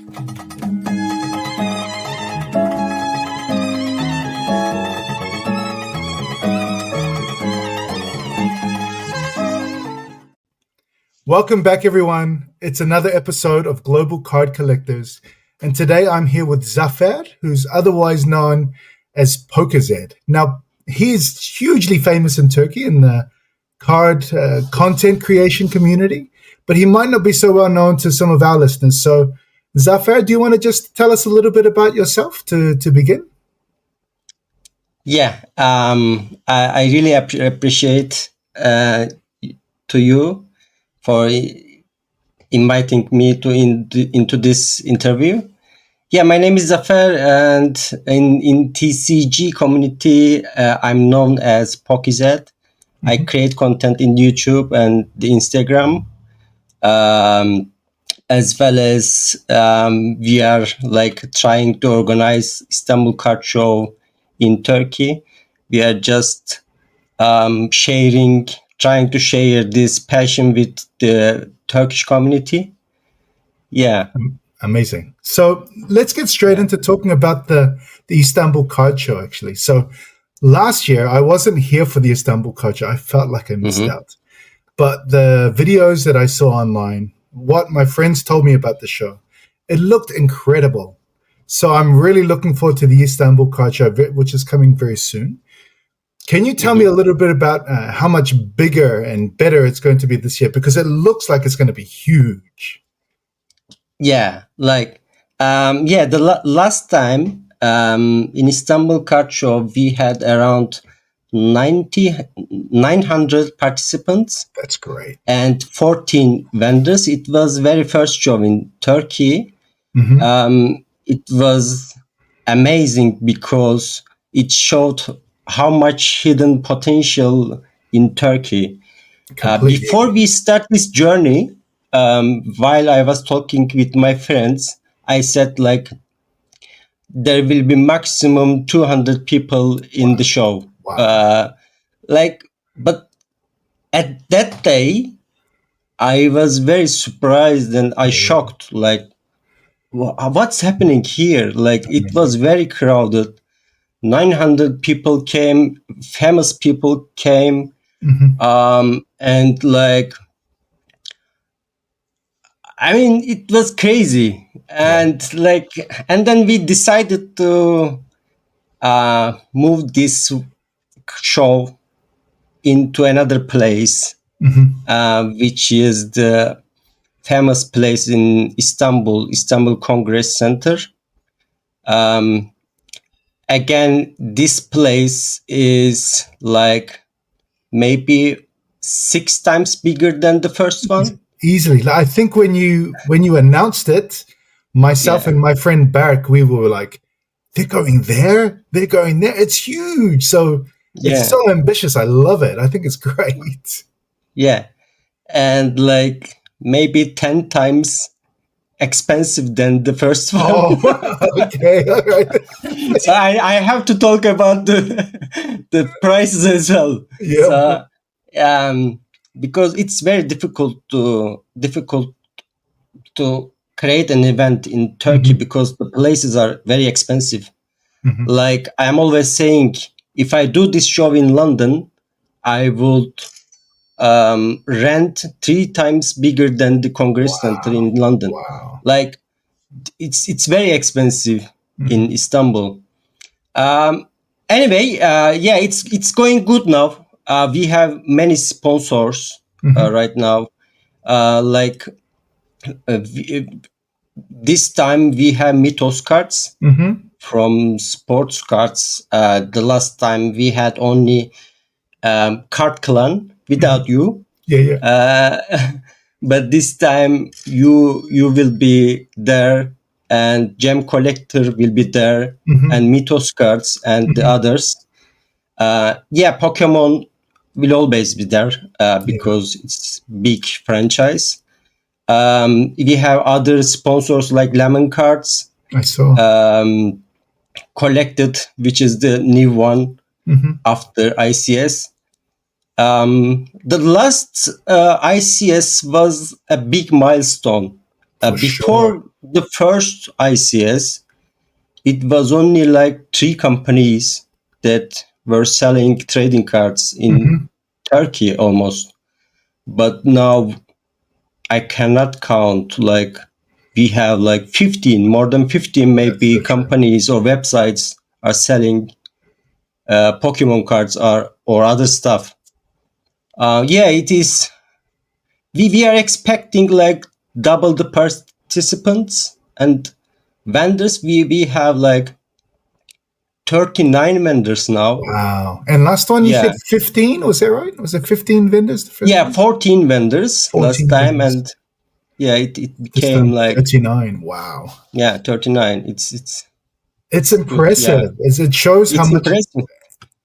Welcome back, everyone. It's another episode of Global Card Collectors. And today I'm here with Zafer, who's otherwise known as Pokezed. Now, he's hugely famous in Turkey in the card content creation community, but he might not be so well known to some of our listeners. So, Zafer, do you want to just tell us a little bit about yourself to begin? Yeah, I really appreciate to you for inviting me into this interview. Yeah, my name is Zafer, and in TCG community, I'm known as Pokezed. Mm-hmm. I create content in YouTube and the Instagram, as well as we are like trying to organize Istanbul Card Show in Turkey. We are just trying to share this passion with the Turkish community. Yeah. Amazing. So let's get straight into talking about the Istanbul Card Show, actually. So last year, I wasn't here for the Istanbul Card Show. I felt like I missed out. But the videos that I saw online, what my friends told me about the show, it looked incredible. So I'm really looking forward to the Istanbul Card Show, which is coming very soon. Can you tell me a little bit about how much bigger and better it's going to be this year? Because it looks like it's going to be huge. Yeah, like, the last time in Istanbul Card Show, we had around 900 participants. That's great. And 14 vendors. It was very first show in Turkey. It was amazing because it showed how much hidden potential in Turkey. Before we start this journey, while I was talking with my friends, I said like there will be maximum 200 people in the show. Wow. But at that day, I was very surprised and I shocked. Like, what's happening here? Like, it was very crowded. 900 people came, famous people came, and like, I mean, it was crazy. And and then we decided to move this show into another place, which is the famous place in Istanbul Congress Center. Again, this place is like maybe 6 times bigger than the first one. Easily. I think when you announced it, myself and my friend Bark, we were like, they're going there? They're going there? It's huge. So it's so ambitious. I love it. I think it's great. Yeah. And like maybe 10 times expensive than the first one. Oh, okay. All right. So I have to talk about the prices as well. Yeah. So, because it's very difficult to create an event in Turkey because the places are very expensive. Like I'm always saying, if I do this show in London, I would rent 3 times bigger than the Congress Center in London. Wow. Like it's very expensive in Istanbul. Anyway, it's going good now. We have many sponsors right now. This time we have Mythos cards from sports cards. The last time we had only Card Clan without you. But this time you will be there, and Gem Collector will be there, and Mythos cards and the others. Pokemon will always be there because it's big franchise. We have other sponsors like Lemon Cards. I saw. Collected, which is the new one after ICS. The last ICS was a big milestone. Before the first ICS, it was only like 3 companies that were selling trading cards in Turkey almost. But now I cannot count, like we have like 15, more than 15 maybe companies or websites are selling Pokemon cards or other stuff. It is. We are expecting like double the participants and vendors. We have like 39 vendors now. Wow. And last one you said 15, was that right? Was it 15 vendors? The first one? 14 vendors 14 last time, vendors. and it became like 39. Wow. 39. It's impressive. It shows how much. Impressive.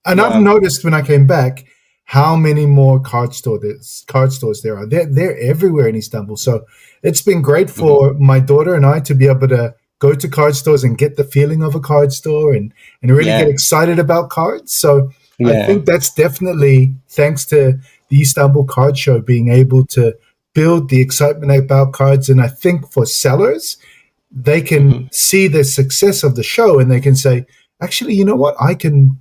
And I've noticed when I came back how many more card stores there are. They're everywhere in Istanbul. So it's been great for my daughter and I to be able to go to card stores and get the feeling of a card store and really get excited about cards. So I think that's definitely thanks to the Istanbul Card Show being able to build the excitement about cards. And I think for sellers, they can see the success of the show and they can say, actually, you know what? I can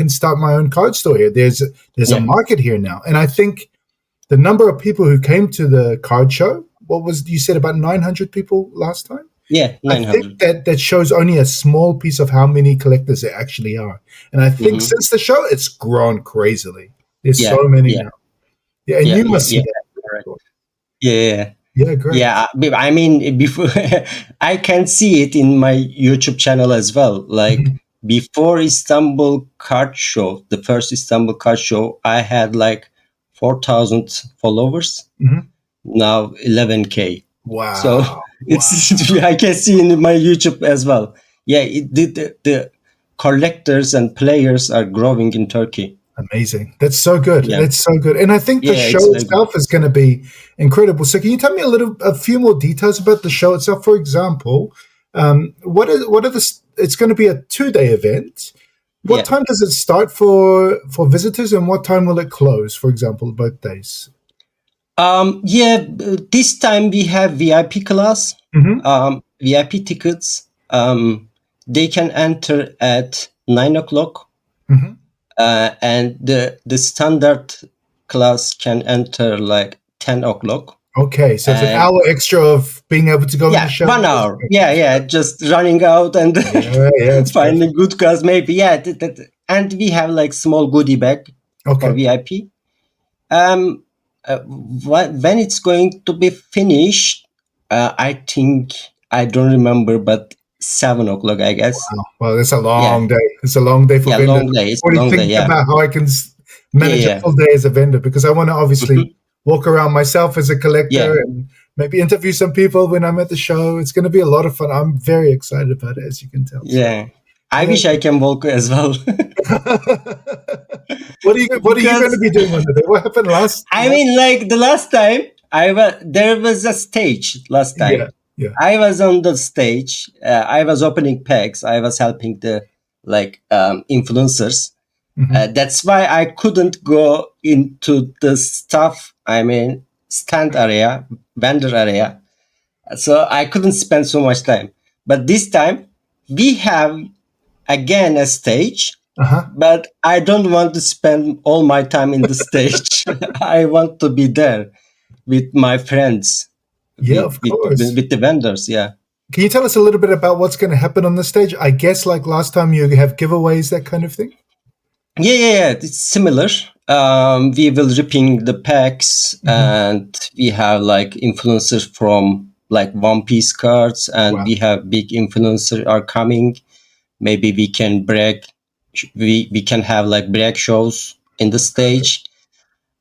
start my own card store here. There's a market here now. And I think the number of people who came to the card show, you said about 900 people last time? Yeah, 900. I think that shows only a small piece of how many collectors there actually are. And I think since the show, it's grown crazily. There's so many now. Yeah, and you must see that. Right. Yeah. Yeah, great. Yeah, I mean, before I can see it in my YouTube channel as well. Like before Istanbul Card Show, the first Istanbul Card Show, I had like 4,000 followers. Now 11K. Wow. So it's I can see in my YouTube as well. Yeah, the collectors and players are growing in Turkey. Amazing. That's so good. Yeah. That's so good. And I think the show itself is going to be incredible. So can you tell me a few more details about the show itself? For example, it's going to be a 2-day event. What time does it start for visitors and what time will it close, for example, both days? This time we have VIP class, VIP tickets. They can enter at 9 o'clock. And the standard class can enter like 10 o'clock. Okay, so it's an hour extra of being able to go in the show. 1 hour. Just running out and finding good cars, maybe. And we have like small goodie bag for VIP. When it's going to be finished, I think, I don't remember, but 7 o'clock, I guess. Wow. Well, it's a long day. It's a long day for vendors. Long day. What do you think about how I can manage a full day as a vendor? Because I want to obviously walk around myself as a collector and maybe interview some people when I'm at the show. It's going to be a lot of fun. I'm very excited about it, as you can tell. Yeah. I wish I can walk as well. What are you going to be doing on the day? What happened last? I mean, like the last time, there was a stage last time. Yeah. I was on the stage. I was opening packs. I was helping the influencers. That's why I couldn't go into the stand area, vendor area. So I couldn't spend so much time. But this time we have again a stage. But I don't want to spend all my time in the stage. I want to be there with my friends. Of course. With the vendors, Can you tell us a little bit about what's going to happen on the stage? I guess like last time you have giveaways, that kind of thing? Yeah. It's similar. We will ripping the packs and we have like influencers from like One Piece cards and we have big influencers are coming. Maybe we can brag. We can have like brag shows in the stage.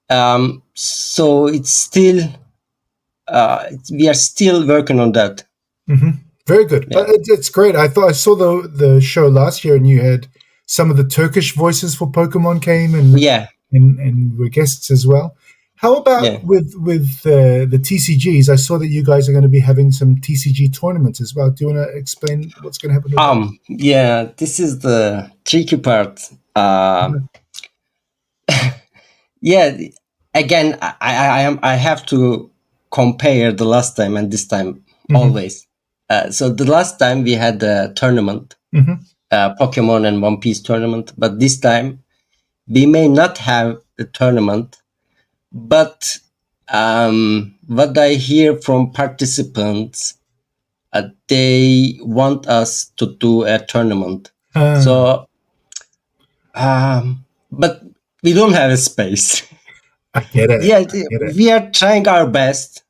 So it's still... we are still working on that. Very good. But it's great. I saw the show last year and you had some of the Turkish voices for Pokemon came and were guests as well. How about with the TCGs? I saw that you guys are going to be having some TCG tournaments as well. Do you want to explain what's going to happen with that? This is the tricky part. Again, I have to compare the last time and this time always. So the last time we had the tournament, Pokemon and One Piece tournament, but this time we may not have the tournament. But what I hear from participants, they want us to do a tournament. So, but we don't have a space. I get it. Yeah, I get it. we are trying our best.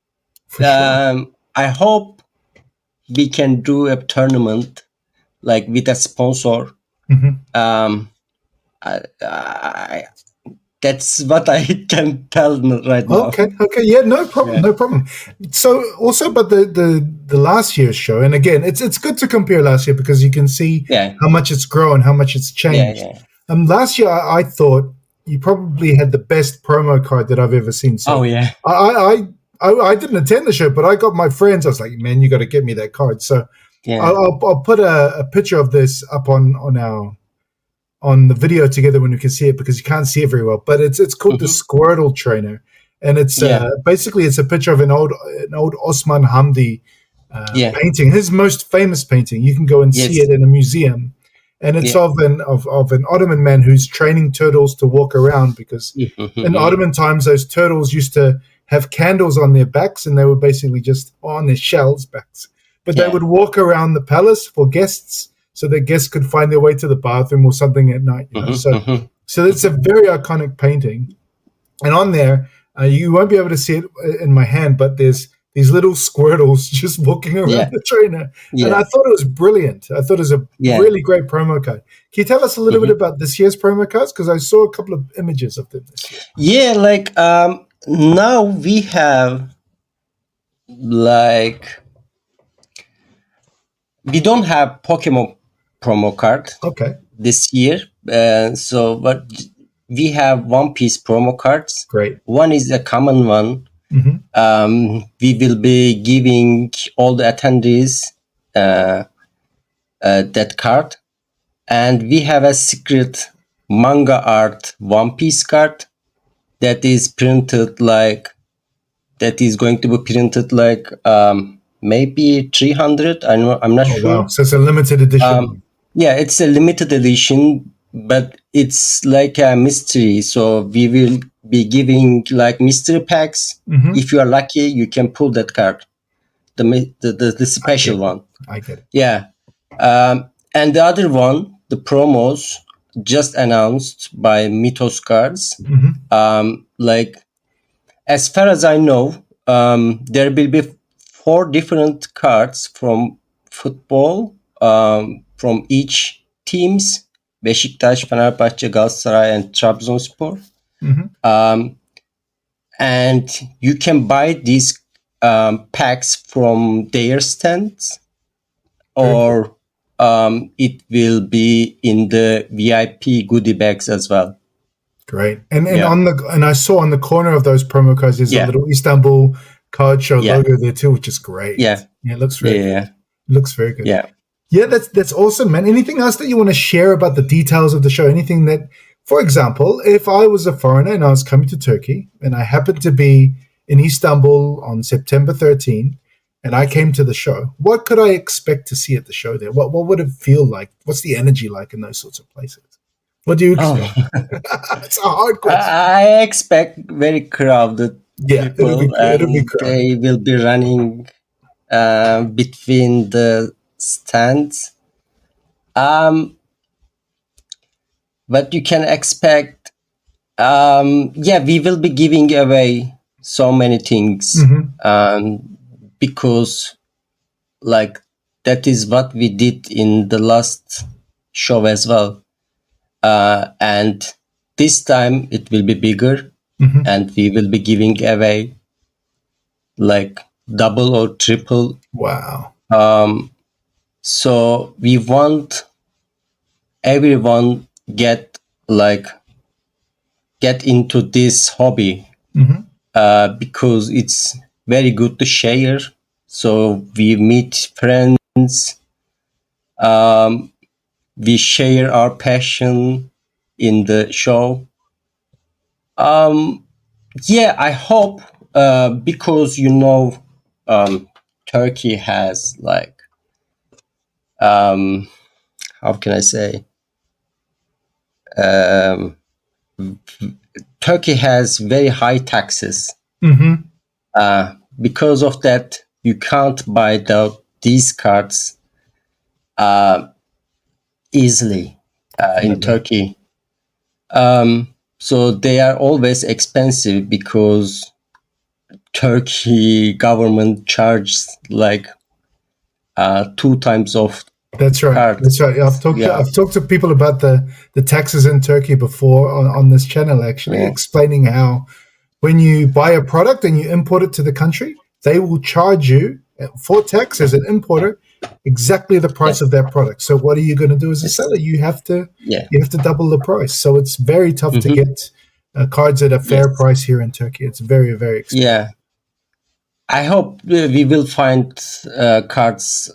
For sure. I hope we can do a tournament like with a sponsor. That's what I can tell right now. Okay, yeah, no problem, no problem. So also, but the last year's show, and again, it's good to compare last year because you can see how much it's grown, how much it's changed. Last year, I thought you probably had the best promo card that I've ever seen. So I didn't attend the show, but I got my friends. I was like, man, you got to get me that card. So I'll put a picture of this up on the video together when you can see it, because you can't see it very well. But it's called the Squirtle Trainer, and it's basically it's a picture of an old Osman Hamdi painting, his most famous painting. You can go and see it in a museum, and it's of an Ottoman man who's training turtles to walk around, because in Ottoman times those turtles used to have candles on their backs, and they were basically just on their shells backs, but they would walk around the palace for guests, so that guests could find their way to the bathroom or something at night. You know? So it's a very iconic painting. And on there, you won't be able to see it in my hand, but there's these little squirtles just walking around the trainer. And I thought it was brilliant. I thought it was a really great promo card. Can you tell us a little bit about this year's promo cards? Because I saw a couple of images of them this year. Yeah, like now we have like... We don't have Pokemon promo card this year, but we have One Piece promo cards. Great. One is a common one. We will be giving all the attendees that card, and we have a secret manga art One Piece card that is printed like going to be printed like maybe 300. I'm not sure. Wow. So it's a limited edition. Yeah, it's a limited edition, but it's like a mystery. So we will be giving like mystery packs. If you are lucky, you can pull that card, the special one. I get it. Yeah, and the other one, the promos just announced by Mythos Cards. Like, as far as I know, there will be 4 different cards from football, from each teams: Beşiktaş, Fenerbahçe, Galatasaray, and Trabzonspor. And you can buy these packs from their stands, or it will be in the VIP goodie bags as well. Great. And I saw on the corner of those promo cards there's a little Istanbul Card Show logo there too, which is great. Yeah, it looks very good. It looks very good. Yeah, that's awesome, man. Anything else that you want to share about the details of the show? Anything that, for example, if I was a foreigner and I was coming to Turkey and I happened to be in Istanbul on September 13 and I came to the show, what could I expect to see at the show there? What would it feel like? What's the energy like in those sorts of places? What do you expect? It's a hard question. I expect very crowded people. It'll be crowded. They will be running between the stands. But you can expect, we will be giving away so many things, because like that is what we did in the last show as well. And this time it will be bigger, and we will be giving away like double or triple. Wow. So we want everyone get into this hobby, because it's very good to share. So we meet friends, we share our passion in the show. I hope, because Turkey has like how can I say? Um, Turkey has very high taxes. Mm-hmm. Because of that, you can't buy these cards easily in Turkey. So they are always expensive because Turkey government charges like 2 times of That's right. cards. That's right. I've talked to people about the taxes in Turkey before on this channel, actually, explaining how when you buy a product and you import it to the country, they will charge you for tax as an importer exactly the price of that product. So what are you going to do as a seller? You have to double the price. So it's very tough to get cards at a fair price here in Turkey. It's very, very expensive. Yeah. I hope we will find cards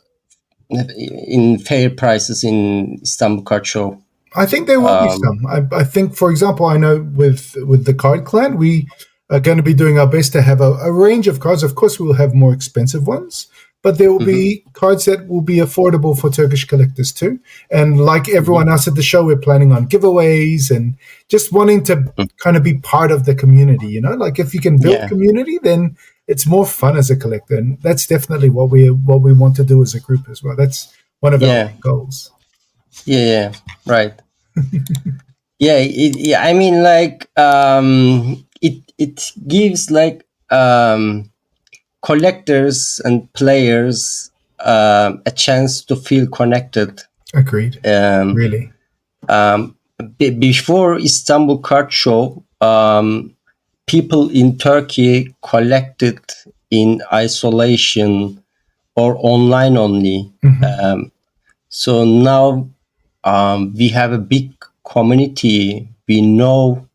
in fair prices in Istanbul Card Show. I think there will be some. I think, for example, I know with the Card Clan, we are going to be doing our best to have a range of cards. Of course, we will have more expensive ones, but there will be cards that will be affordable for Turkish collectors too. And like everyone else at the show, we're planning on giveaways and just wanting to kind of be part of the community. You know, like if you can build community, then it's more fun as a collector, and that's definitely what we want to do as a group as well. That's one of our goals. Yeah, right. I mean, like it gives like collectors and players a chance to feel connected. Agreed. Really. Before Istanbul Card Show, people in Turkey collected in isolation or online only. So now we have a big community. We know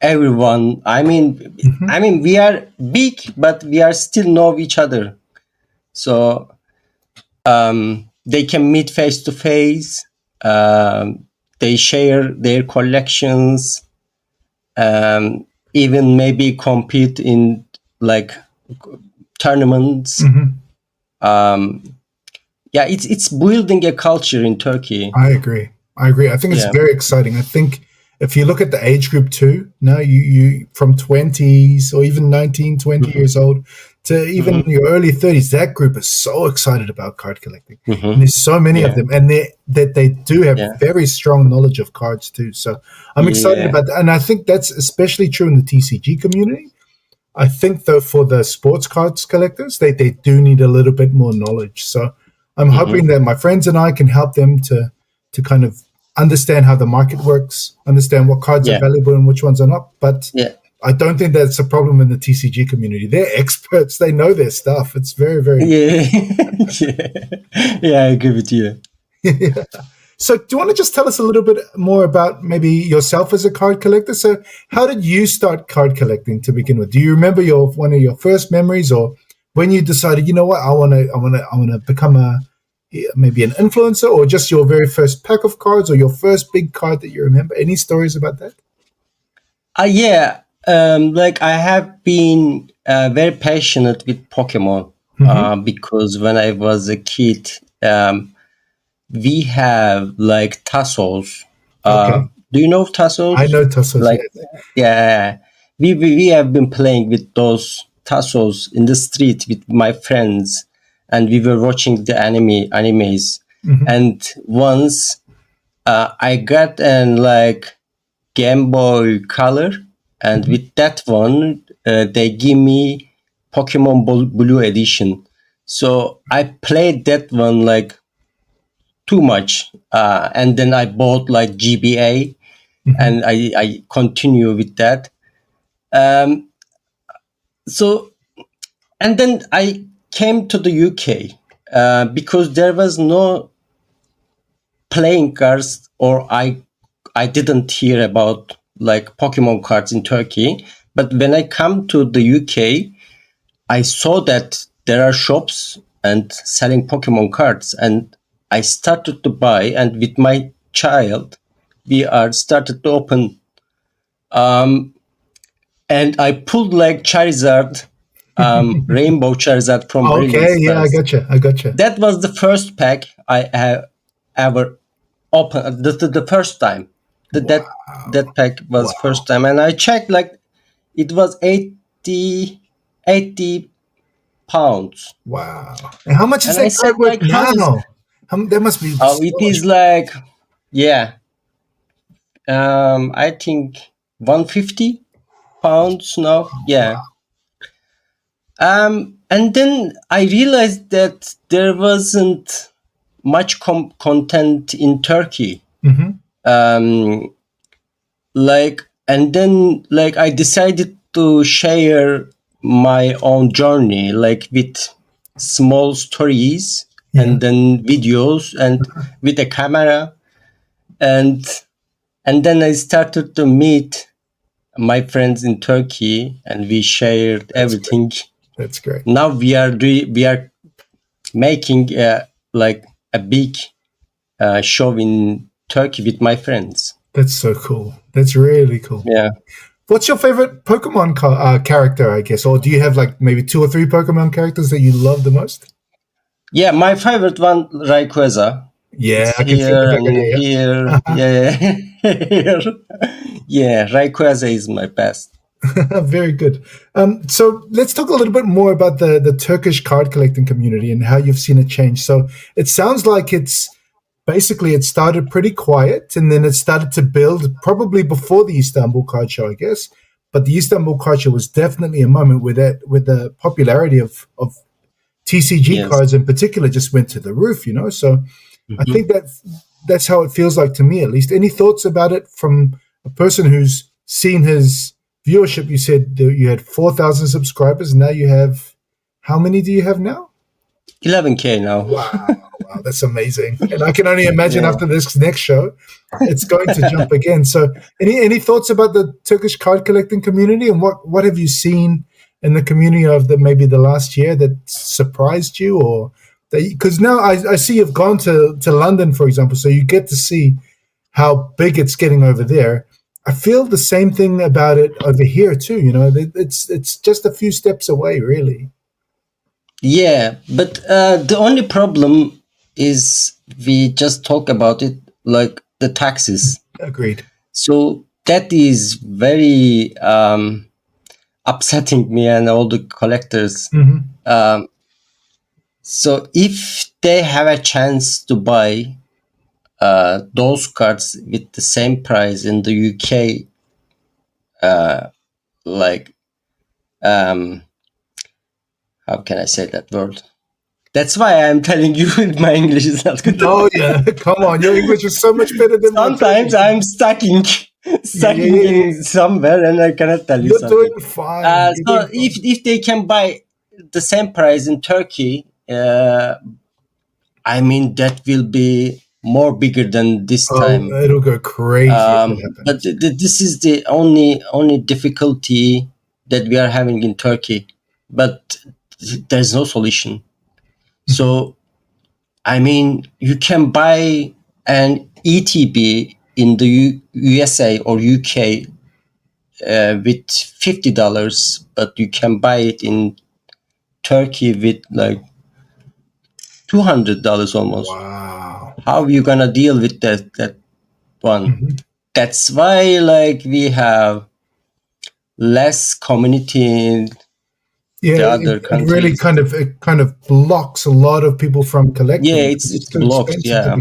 everyone. I mean, we are big, but we are still know each other. So they can meet face to face. They share their collections. Even maybe compete in like tournaments. It's building a culture in Turkey. I agree. I think it's very exciting. I think if you look at the age group too, now you from 20s or even 19, 20 years old to even your early 30s, that group is so excited about card collecting. And there's so many of them, and they do have very strong knowledge of cards too. So I'm excited about that. And I think that's especially true in the TCG community. I think though for the sports cards collectors, they do need a little bit more knowledge. So I'm hoping that my friends and I can help them to kind of understand how the market works, understand what cards are valuable and which ones are not. But I don't think that's a problem in the TCG community. They're experts. They know their stuff. It's very, very... I agree with you. So do you want to just tell us a little bit more about maybe yourself as a card collector? So how did you start card collecting to begin with? Do you remember one of your first memories, or when you decided, you know what, I want to become maybe an influencer, or just your very first pack of cards or your first big card that you remember? Any stories about that? Like I have been very passionate with Pokemon because when I was a kid, we have like tassels. Do you know tassels? I know tassels. Like, we have been playing with those tassels in the street with my friends, and we were watching the animes. And once I got an like Game Boy Color, and with that one they give me Pokemon Blue Edition. So I played that one like too much, and then I bought like GBA, and I continue with that. So, and then I came to the UK because there was no playing cards, or I didn't hear about like Pokemon cards in Turkey. But when I come to the UK, I saw that there are shops and selling Pokemon cards, and I started to buy. And with my child, we are started to open, and I pulled like Charizard Rainbow Charizard from Brilliant Okay, yeah, Stars. I gotcha. That was the first pack I have ever opened. The first time. That pack was first time, and I checked, like, it was 80 pounds. Wow. And how much is And I that said, card worth like, how is... now? That must be Oh, so it much. is like, yeah. I think 150 pounds now. Yeah. And then I realized that there wasn't much content in Turkey. Like, and then, like, I decided to share my own journey, like, with small stories and then videos and with a camera, and then I started to meet my friends in Turkey, and we shared everything. Great. That's great. Now we are making like a big show in Turkey with my friends. That's so cool. That's really cool. Yeah. What's your favorite Pokemon character, I guess? Or do you have like maybe 2 or 3 Pokemon characters that you love the most? Yeah, my favorite one, Rayquaza. Yeah, it's I can see here the and figure, here. Yeah. Here. Yeah, Rayquaza is my best. Very good. So let's talk a little bit more about the Turkish card collecting community and how you've seen it change. So it sounds like it's basically it started pretty quiet and then it started to build probably before the Istanbul Card Show, I guess. But the Istanbul Card Show was definitely a moment where with the popularity of TCG cards in particular just went to the roof, you know. So I think that's how it feels like to me, at least. Any thoughts about it from a person who's seen his viewership? You said that you had 4,000 subscribers, and now you have, how many do you have now? 11K now. Wow, that's amazing. And I can only imagine after this next show, it's going to jump again. So any thoughts about the Turkish card collecting community, and what have you seen in the community of maybe the last year that surprised you, or because now I see you've gone to London, for example, so you get to see how big it's getting over there. I feel the same thing about it over here too. You know, it's just a few steps away, really. Yeah, but the only problem is we just talk about it, like the taxes. Agreed. So that is very upsetting me and all the collectors. So if they have a chance to buy those cards with the same price in the UK, like how can I say that word? That's why I'm telling you my English is not good. Oh yeah, come on, your English is so much better than sometimes I'm stuck in somewhere and I cannot tell you You're something. doing fine. So if they can buy the same price in Turkey, I mean that will be more bigger than this time. It'll go crazy. But this is the only difficulty that we are having in Turkey. But there's no solution. So, I mean, you can buy an ETB in the USA or UK with $50, but you can buy it in Turkey with like $200 almost. Wow. How are you gonna deal with that one? That's why, like, we have less community. It really kind of blocks a lot of people from collecting. Yeah, it's blocked. Yeah,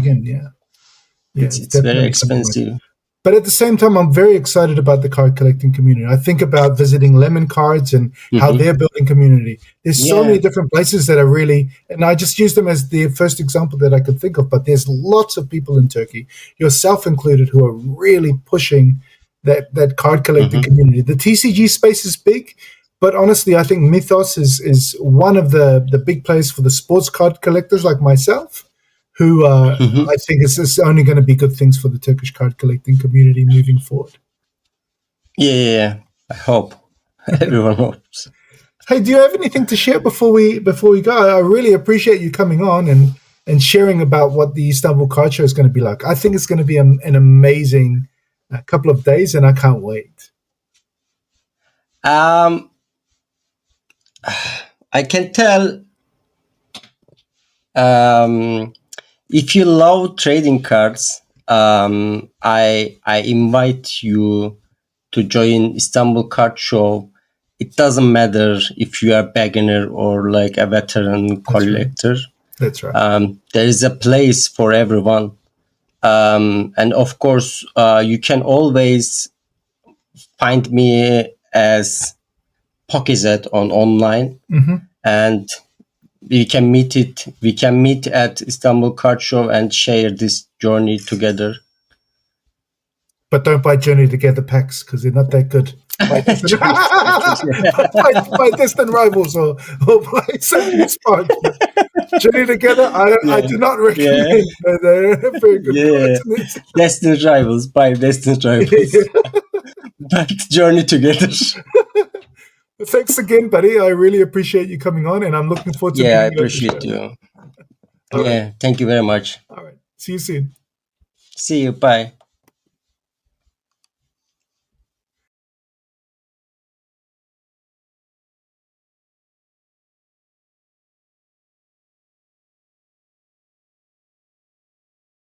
it's very expensive. But at the same time, I'm very excited about the card collecting community. I think about visiting Lemon Cards and how they're building community. There's so many different places that are really, and I just use them as the first example that I could think of. But there's lots of people in Turkey, yourself included, who are really pushing that card collecting community. The TCG space is big. But honestly, I think Mythos is one of the big players for the sports card collectors like myself, who I think is only going to be good things for the Turkish card collecting community moving forward. Yeah. I hope. Everyone hopes. Hey, do you have anything to share before we go? I really appreciate you coming on and sharing about what the Istanbul Card Show is going to be like. I think it's going to be an amazing couple of days, and I can't wait. I can tell, if you love trading cards, I invite you to join Istanbul Card Show. It doesn't matter if you are a beginner or like a veteran collector. That's right. There is a place for everyone. And of course, you can always find me as Pokezed on online, and we can meet at Istanbul Card Show and share this journey together. But don't buy Journey Together packs because they're not that good. Buy distant rivals or buy something smart. Journey Together, I do not recommend. Yeah. They're very good. Distant rivals, buy distant rivals. But Journey Together. Thanks again, buddy. I really appreciate you coming on, and I'm looking forward to. Yeah, I appreciate you. Right. Thank you very much. All right. See you soon. See you. Bye.